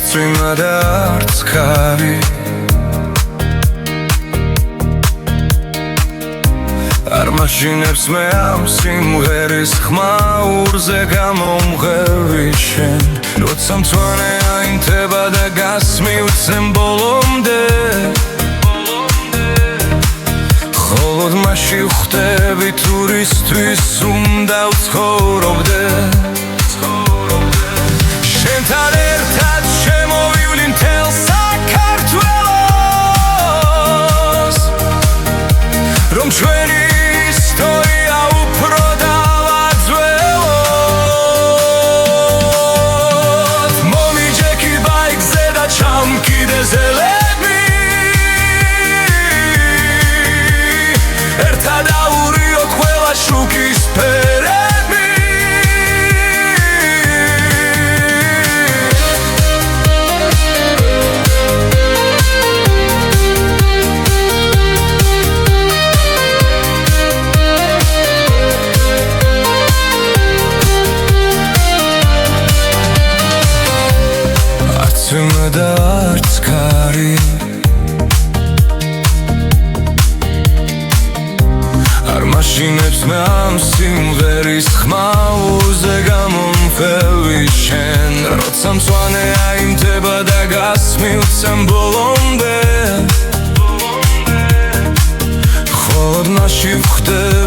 წვიმა და არც ქარი არ მაშინებს მე ამ სიმღერის ხმაურზე გამომღები შენ როცა მწვანე აინთება და გასმივცემ ბოლომდე ხოლოდ მასში ვხვდები თურისთვის უნდა ვცხოვრობდე შენთან ერთად შემოვივლი მთელ საქართველოს რომ ჩვენი ისტორია უფრო დავაძველოთ მომიჯექი ბაიკზე და ჩამკიდე ზელები ერთად აურიოთ ყველა შუქის ფერები წვიმა და არც ქარი არ მაშინებს მე ამ სიმღერის ხმაურზე გამომღები შენ როცა მწვანე აინთება და გასმივცემ ბოლომდე ხოლოდ მასში ვხვდები